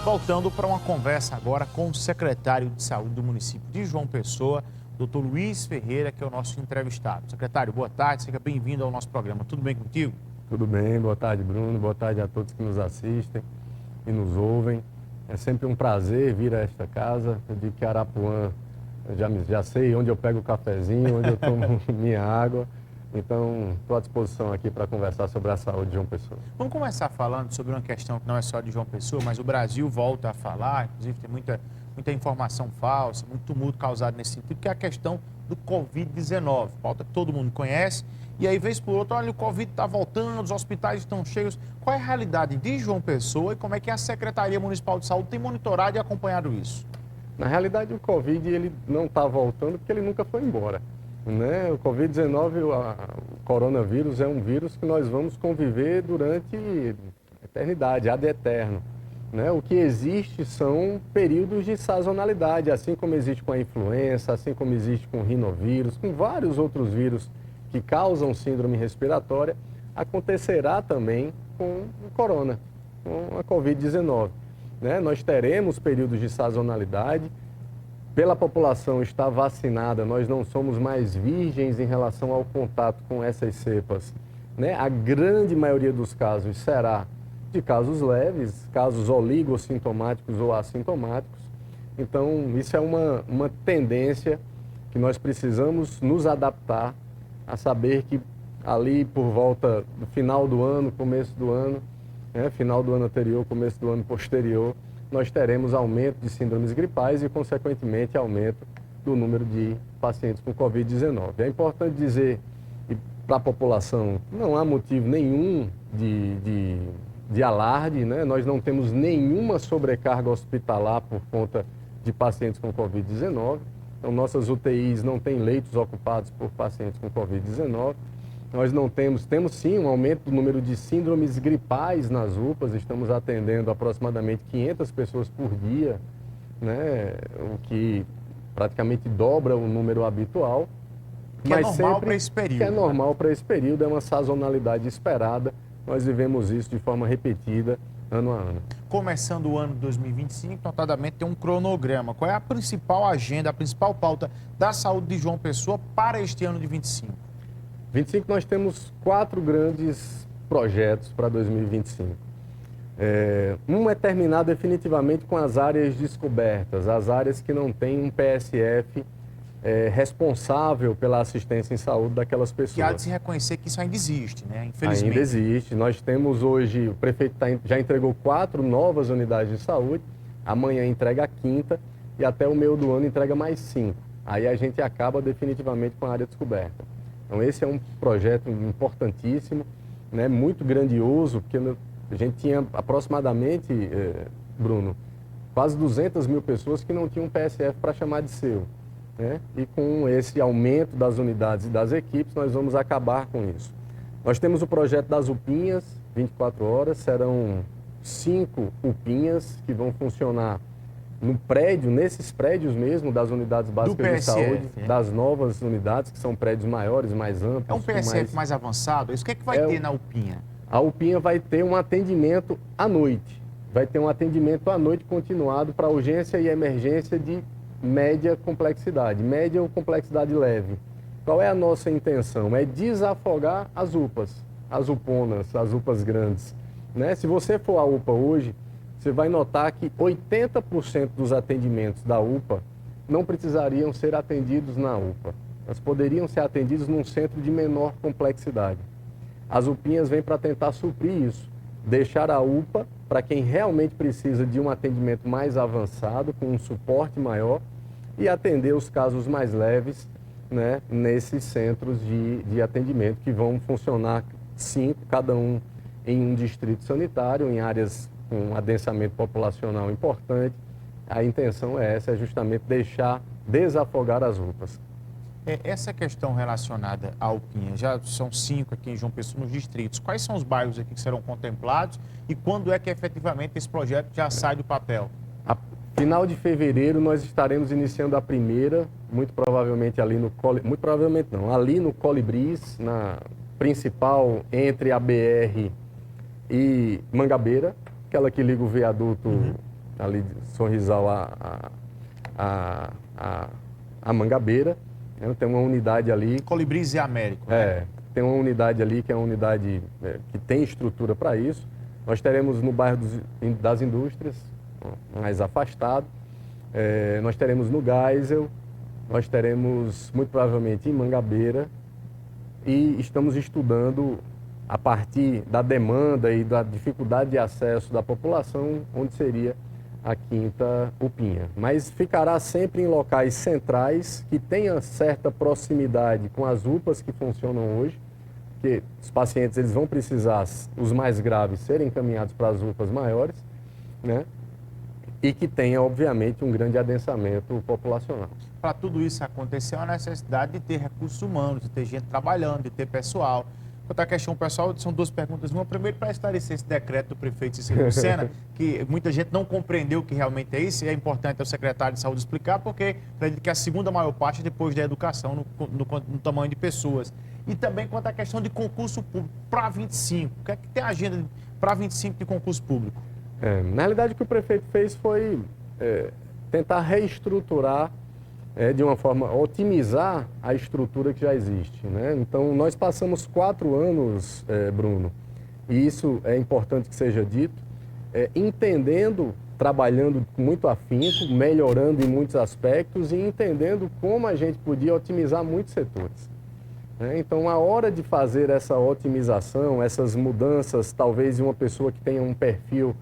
Voltando para uma conversa agora com o secretário de Saúde do município de João Pessoa, Dr. Luiz Ferreira, que é o nosso entrevistado. Secretário, boa tarde, seja bem-vindo ao nosso programa. Tudo bem contigo? Tudo bem, boa tarde, Bruno, boa tarde a todos que nos assistem e nos ouvem. É sempre um prazer vir a esta casa. Eu digo que Arapuã, eu já sei onde eu pego o cafezinho, onde eu tomo minha água. Então, estou à disposição aqui para conversar sobre a saúde de João Pessoa. Vamos começar falando sobre uma questão que não é só de João Pessoa, mas o Brasil volta a falar, inclusive tem muita informação falsa, muito tumulto causado nesse sentido, que é a questão do Covid-19, pauta que todo mundo conhece, e aí vez por outra, olha, o Covid está voltando, os hospitais estão cheios. Qual é a realidade de João Pessoa e como é que a Secretaria Municipal de Saúde tem monitorado e acompanhado isso? Na realidade, o Covid ele não está voltando porque ele nunca foi embora. Né? O Covid-19, o coronavírus, é um vírus que nós vamos conviver durante a eternidade, ad eterno. Né? O que existe são períodos de sazonalidade, assim como existe com a influenza, assim como existe com o rinovírus, com vários outros vírus que causam síndrome respiratória, acontecerá também com o corona, com a Covid-19. Né? Nós teremos períodos de sazonalidade. Pela população estar vacinada, nós não somos mais virgens em relação ao contato com essas cepas. Né? A grande maioria dos casos será de casos leves, casos oligossintomáticos ou assintomáticos. Então, isso é uma tendência que nós precisamos nos adaptar a saber que ali por volta do final do ano, começo do ano, né? Final do ano anterior, começo do ano posterior, nós teremos aumento de síndromes gripais e, consequentemente, aumento do número de pacientes com Covid-19. É importante dizer para a população que não há motivo nenhum de alarde, né? Nós não temos nenhuma sobrecarga hospitalar por conta de pacientes com Covid-19. Então, nossas UTIs não têm leitos ocupados por pacientes com Covid-19. Nós não temos sim um aumento do número de síndromes gripais nas UPAs, estamos atendendo aproximadamente 500 pessoas por dia, né? O que praticamente dobra o número habitual. Que é normal para esse período. Que é normal para esse período, é uma sazonalidade esperada, nós vivemos isso de forma repetida, ano a ano. Começando o ano de 2025, notadamente tem um cronograma. Qual é a principal agenda, a principal pauta da saúde de João Pessoa para este ano de 25? 25 nós temos 4 grandes projetos para 2025. Um é terminar definitivamente com as áreas descobertas, as áreas que não têm um PSF responsável pela assistência em saúde daquelas pessoas. Que há de se reconhecer que isso ainda existe, né? Infelizmente. Ainda existe. Nós temos hoje, o prefeito já entregou 4 novas unidades de saúde, amanhã entrega a 5ª e até o meio do ano entrega mais 5. Aí a gente acaba definitivamente com a área descoberta. Então, esse é um projeto importantíssimo, né, muito grandioso, porque a gente tinha aproximadamente, Bruno, quase 200 mil pessoas que não tinham PSF para chamar de seu. Né? E com esse aumento das unidades e das equipes, nós vamos acabar com isso. Nós temos o projeto das UPinhas, 24 horas, serão 5 UPinhas que vão funcionar no prédio, nesses prédios mesmo, das unidades básicas de saúde, das novas unidades, que são prédios maiores, mais amplos. É um PSF mais avançado? Isso o que é que vai ter na UPinha? A UPinha vai ter um atendimento à noite. Vai ter um atendimento à noite continuado para urgência e emergência de média complexidade, média ou complexidade leve. Qual é a nossa intenção? É desafogar as UPAs, as UPONAS, as UPAs grandes. Né? Se você for à UPA hoje, você vai notar que 80% dos atendimentos da UPA não precisariam ser atendidos na UPA. Elas poderiam ser atendidos num centro de menor complexidade. As UPinhas vêm para tentar suprir isso, deixar a UPA para quem realmente precisa de um atendimento mais avançado, com um suporte maior, e atender os casos mais leves, né, nesses centros de atendimento, que vão funcionar 5, cada um em um distrito sanitário, em áreas com adensamento populacional importante. A intenção é essa, é justamente desafogar as UPAs. Essa questão relacionada à UPinha, já são 5 aqui em João Pessoa nos distritos. Quais são os bairros aqui que serão contemplados e quando é que efetivamente esse projeto já sai do papel? Final de fevereiro nós estaremos iniciando a primeira, muito provavelmente ali no ali no Colibris, na principal entre a BR e Mangabeira, aquela que liga o viaduto ali de Sorrisal a Mangabeira. Né? Tem uma unidade ali... Colibris e Américo, né? Tem uma unidade ali que é uma unidade que tem estrutura para isso. Nós teremos no bairro das Indústrias, mais afastado. Nós teremos no Geisel, nós teremos muito provavelmente em Mangabeira. E estamos estudando, a partir da demanda e da dificuldade de acesso da população, onde seria a Quinta Upinha. Mas ficará sempre em locais centrais, que tenha certa proximidade com as UPAs que funcionam hoje, porque os pacientes eles vão precisar, os mais graves, serem encaminhados para as UPAs maiores, né? E que tenha, obviamente, um grande adensamento populacional. Para tudo isso acontecer, é uma necessidade de ter recursos humanos, de ter gente trabalhando, de ter pessoal. Quanto à questão pessoal, são duas perguntas. Uma, primeiro, para esclarecer esse decreto do prefeito Cícero Lucena, que muita gente não compreendeu o que realmente é isso, e é importante o secretário de Saúde explicar, porque acredito que a segunda maior parte é depois da educação, no tamanho de pessoas. E também quanto à questão de concurso público para 25. O que é que tem a agenda para 25 de concurso público? Na realidade, o que o prefeito fez foi tentar reestruturar, de uma forma, otimizar a estrutura que já existe. Né? Então, nós passamos 4 anos, Bruno, e isso é importante que seja dito, entendendo, trabalhando com muito afinco, melhorando em muitos aspectos e entendendo como a gente podia otimizar muitos setores. Então, a hora de fazer essa otimização, essas mudanças, talvez de uma pessoa que tenha um perfil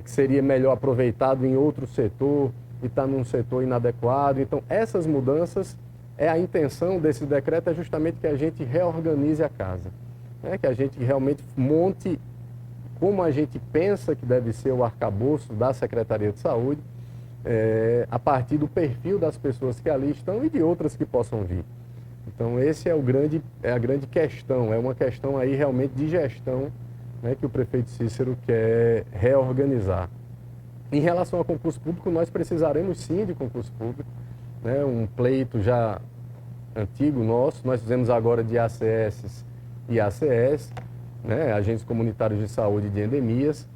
que seria melhor aproveitado em outro setor e está num setor inadequado. Então, essas mudanças, a intenção desse decreto é justamente que a gente reorganize a casa, né? Que a gente realmente monte como a gente pensa que deve ser o arcabouço da Secretaria de Saúde, a partir do perfil das pessoas que ali estão e de outras que possam vir. Então, esse é a grande questão, é uma questão aí realmente de gestão, né, que o prefeito Cícero quer reorganizar. Em relação ao concurso público, nós precisaremos sim de concurso público, né, um pleito já antigo nosso, nós fizemos agora de ACS e ACS, né, agentes comunitários de saúde de endemias,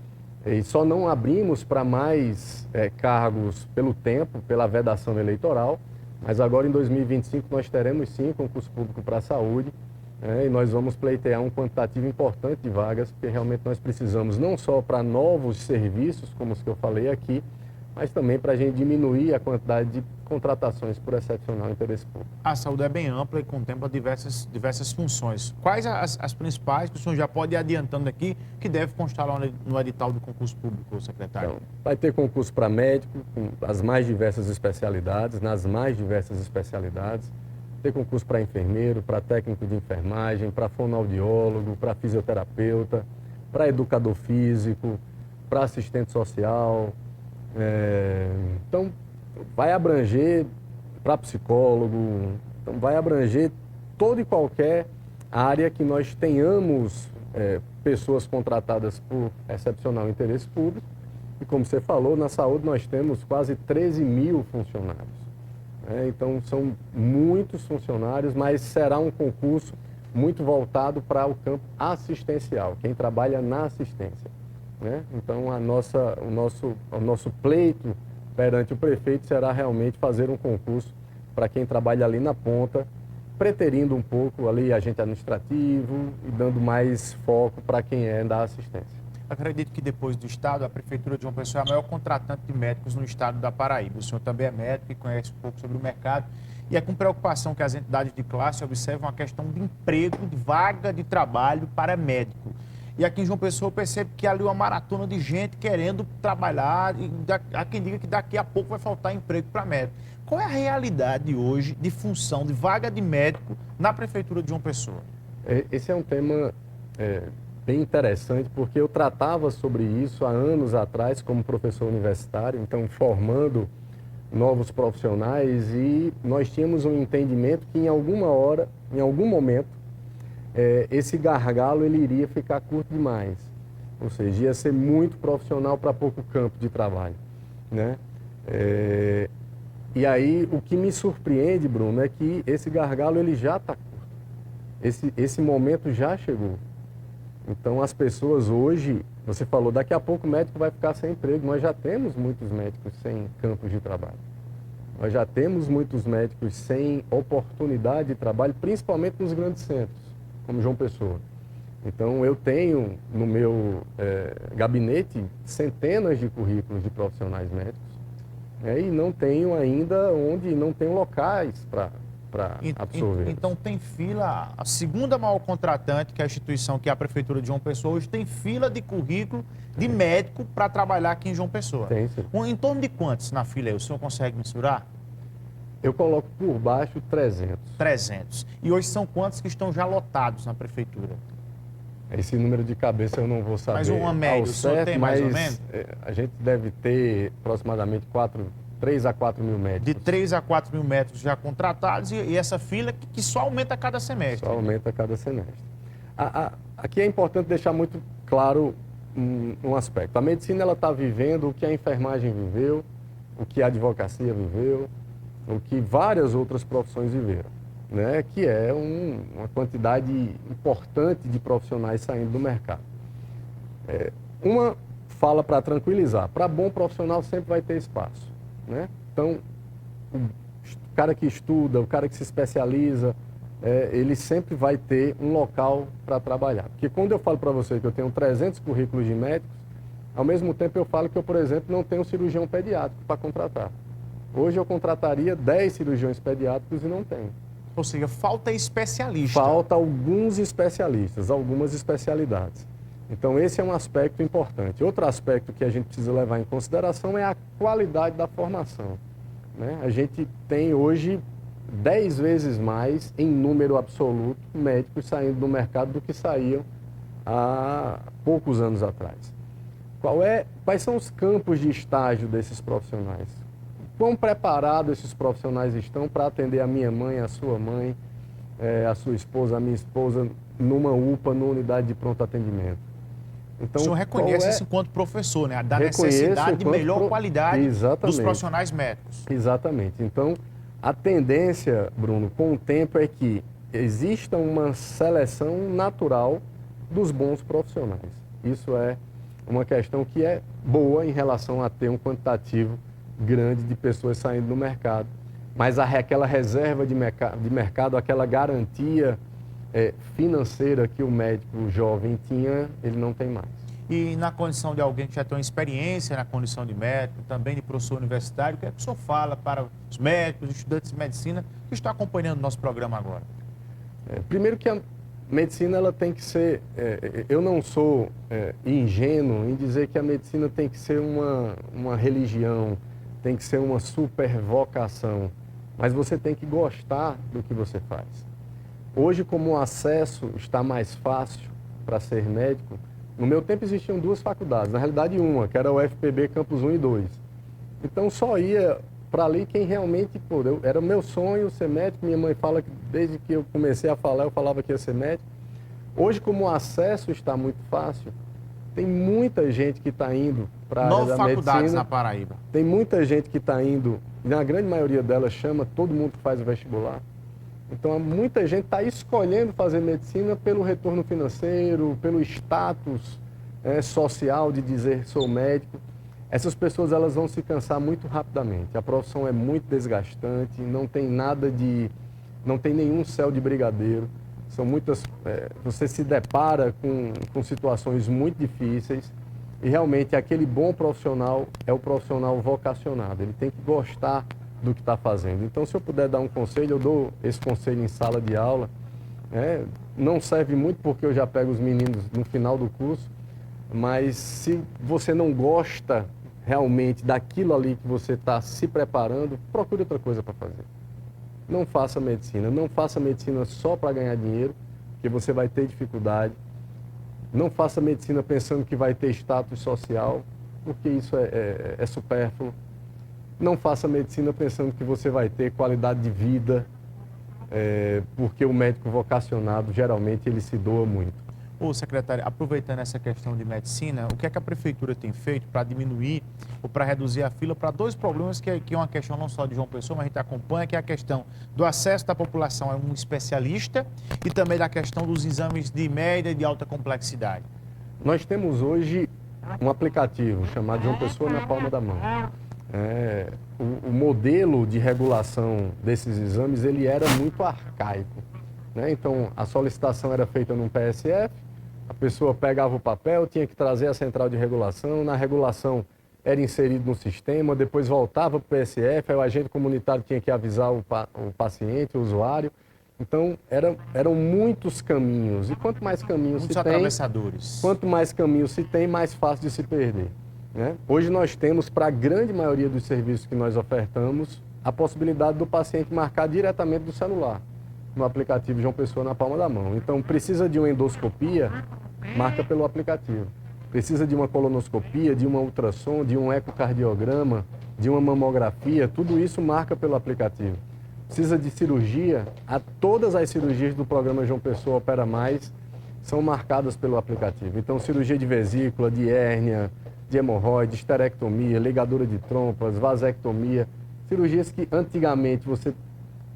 e só não abrimos para mais cargos pelo tempo, pela vedação eleitoral, mas agora em 2025 nós teremos sim concurso público para a saúde, e nós vamos pleitear um quantitativo importante de vagas, porque realmente nós precisamos não só para novos serviços, como os que eu falei aqui, mas também para a gente diminuir a quantidade de contratações por excepcional interesse público. A saúde é bem ampla e contempla diversas funções. Quais as principais que o senhor já pode ir adiantando aqui, que deve constar lá no edital do concurso público, secretário? Então, vai ter concurso para médico, com as mais diversas especialidades, nas mais diversas especialidades. Ter concurso para enfermeiro, para técnico de enfermagem, para fonoaudiólogo, para fisioterapeuta, para educador físico, para assistente social. Então, vai abranger para psicólogo, então vai abranger toda e qualquer área que nós tenhamos pessoas contratadas por excepcional interesse público. E como você falou, na saúde nós temos quase 13 mil funcionários. Então, são muitos funcionários, mas será um concurso muito voltado para o campo assistencial, quem trabalha na assistência. Então, o nosso pleito perante o prefeito será realmente fazer um concurso para quem trabalha ali na ponta, preterindo um pouco ali agente administrativo e dando mais foco para quem é da assistência. Acredito que depois do Estado, a Prefeitura de João Pessoa é a maior contratante de médicos no estado da Paraíba. O senhor também é médico e conhece um pouco sobre o mercado. E é com preocupação que as entidades de classe observam a questão de emprego, de vaga de trabalho para médico. E aqui em João Pessoa eu percebo que ali uma maratona de gente querendo trabalhar, e há quem diga que daqui a pouco vai faltar emprego para médico. Qual é a realidade hoje de função de vaga de médico na Prefeitura de João Pessoa? Esse é um tema bem interessante, porque eu tratava sobre isso há anos atrás como professor universitário, então formando novos profissionais, e nós tínhamos um entendimento que em alguma hora, em algum momento, esse gargalo ele iria ficar curto demais, ou seja, ia ser muito profissional para pouco campo de trabalho, né? E aí o que me surpreende, Bruno, é que esse gargalo ele já está curto, esse momento já chegou. Então, as pessoas hoje, você falou, daqui a pouco o médico vai ficar sem emprego. Nós já temos muitos médicos sem campos de trabalho. Nós já temos muitos médicos sem oportunidade de trabalho, principalmente nos grandes centros, como João Pessoa. Então, eu tenho no meu gabinete centenas de currículos de profissionais médicos, e não tenho ainda não tenho locais para absorver. Então, tem fila, a segunda maior contratante, que é a instituição, que é a Prefeitura de João Pessoa, hoje tem fila de currículo de médico para trabalhar aqui em João Pessoa. Tem, sim. Em torno de quantos na fila aí? O senhor consegue mensurar? Eu coloco por baixo 300. 300. E hoje são quantos que estão já lotados na Prefeitura? Esse número de cabeça eu não vou saber. Mas uma média, o senhor tem mais ou menos? A gente deve ter aproximadamente 3 a 4 mil médicos. De 3 a 4 mil médicos já contratados e essa fila que só aumenta a cada semestre. Só aumenta a cada semestre. Aqui é importante deixar muito claro um aspecto. A medicina está vivendo o que a enfermagem viveu, o que a advocacia viveu, o que várias outras profissões viveram, né? Que é uma quantidade importante de profissionais saindo do mercado. Uma fala para tranquilizar, para bom profissional sempre vai ter espaço, né? Então, o cara que estuda, o cara que se especializa, ele sempre vai ter um local para trabalhar. Porque quando eu falo para você que eu tenho 300 currículos de médicos, ao mesmo tempo eu falo que eu, por exemplo, não tenho cirurgião pediátrico para contratar. Hoje eu contrataria 10 cirurgiões pediátricos e não tenho. Ou seja, falta especialista. Falta alguns especialistas, algumas especialidades. Então esse é um aspecto importante. Outro aspecto que a gente precisa levar em consideração é a qualidade da formação, né? A gente tem hoje 10 vezes mais, em número absoluto, médicos saindo do mercado do que saíam há poucos anos atrás. Quais são os campos de estágio desses profissionais? Quão preparados esses profissionais estão para atender a minha mãe, a sua mãe, a sua esposa, a minha esposa, numa UPA, numa unidade de pronto atendimento? Então, o senhor reconhece isso enquanto professor, né? Da necessidade de melhor qualidade dos profissionais médicos. Exatamente. Então, a tendência, Bruno, com o tempo é que exista uma seleção natural dos bons profissionais. Isso é uma questão que é boa em relação a ter um quantitativo grande de pessoas saindo do mercado. Mas aquela reserva de mercado, aquela garantia financeira que o médico jovem tinha, ele não tem mais. E na condição de alguém que já tem uma experiência na condição de médico, também de professor universitário, o que é que o senhor fala para os médicos, estudantes de medicina que estão acompanhando o nosso programa agora? Primeiro que a medicina ela tem que ser... eu não sou ingênuo em dizer que a medicina tem que ser uma religião, tem que ser uma super vocação, mas você tem que gostar do que você faz. Hoje, como o acesso está mais fácil para ser médico, no meu tempo existiam 2 faculdades, na realidade uma, que era o UFPB Campus 1 e 2. Então só ia para ali quem realmente, era meu sonho ser médico, minha mãe fala que desde que eu comecei a falar, eu falava que ia ser médico. Hoje, como o acesso está muito fácil, tem muita gente que está indo para a área da medicina. 9 faculdades na Paraíba. Tem muita gente que está indo, na grande maioria delas chama todo mundo que faz o vestibular. Então, muita gente está escolhendo fazer medicina pelo retorno financeiro, pelo status social de dizer sou médico. Essas pessoas elas vão se cansar muito rapidamente. A profissão é muito desgastante, não tem nenhum céu de brigadeiro. São muitas, você se depara com situações muito difíceis e realmente aquele bom profissional é o profissional vocacionado. Ele tem que gostar do que está fazendo. Então, se eu puder dar um conselho, eu dou esse conselho em sala de aula. Não serve muito porque eu já pego os meninos no final do curso, mas se você não gosta realmente daquilo ali que você está se preparando, procure outra coisa para fazer. Não faça medicina. Não faça medicina só para ganhar dinheiro, porque você vai ter dificuldade. Não faça medicina pensando que vai ter status social, porque isso é supérfluo. Não faça medicina pensando que você vai ter qualidade de vida, porque o médico vocacionado, geralmente, ele se doa muito. Ô, secretário, aproveitando essa questão de medicina, o que é que a prefeitura tem feito para diminuir ou para reduzir a fila para dois problemas que é uma questão não só de João Pessoa, mas a gente acompanha, que é a questão do acesso da população a um especialista e também da questão dos exames de média e de alta complexidade. Nós temos hoje um aplicativo chamado João Pessoa na palma da mão. O modelo de regulação desses exames, ele era muito arcaico, né? Então, a solicitação era feita num PSF, a pessoa pegava o papel, tinha que trazer a central de regulação, na regulação era inserido no sistema, depois voltava para o PSF, aí o agente comunitário tinha que avisar o paciente, o usuário. Então, eram muitos caminhos, e quanto mais caminhos se tem, atravessadores. Quanto mais caminhos se tem, mais fácil de se perder, né? Hoje nós temos, para a grande maioria dos serviços que nós ofertamos, a possibilidade do paciente marcar diretamente do celular, no aplicativo João Pessoa na palma da mão. Então, precisa de uma endoscopia, marca pelo aplicativo. Precisa de uma colonoscopia, de uma ultrassom, de um ecocardiograma, de uma mamografia, tudo isso marca pelo aplicativo. Precisa de cirurgia, todas as cirurgias do programa João Pessoa Opera Mais são marcadas pelo aplicativo. Então, cirurgia de vesícula, de hérnia, de hemorroide, esterectomia, ligadura de trompas, vasectomia, cirurgias que antigamente você...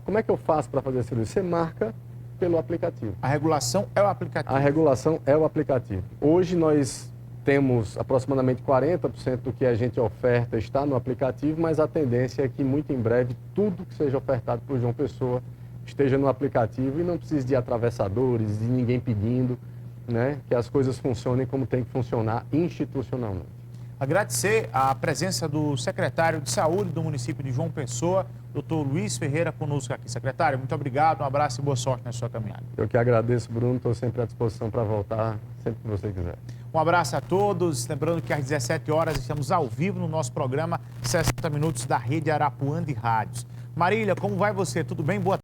Como é que eu faço para fazer a cirurgia? Você marca pelo aplicativo. A regulação é o aplicativo? A regulação é o aplicativo. Hoje nós temos aproximadamente 40% do que a gente oferta está no aplicativo, mas a tendência é que muito em breve tudo que seja ofertado por João Pessoa esteja no aplicativo e não precise de atravessadores, de ninguém pedindo, né? Que as coisas funcionem como tem que funcionar institucionalmente. Agradecer a presença do secretário de Saúde do município de João Pessoa, doutor Luiz Ferreira, conosco aqui. Secretário, muito obrigado, um abraço e boa sorte na sua caminhada. Eu que agradeço, Bruno, estou sempre à disposição para voltar, sempre que você quiser. Um abraço a todos, lembrando que às 17 horas estamos ao vivo no nosso programa 60 Minutos da Rede Arapuã de Rádios. Marília, como vai você? Tudo bem? Boa tarde.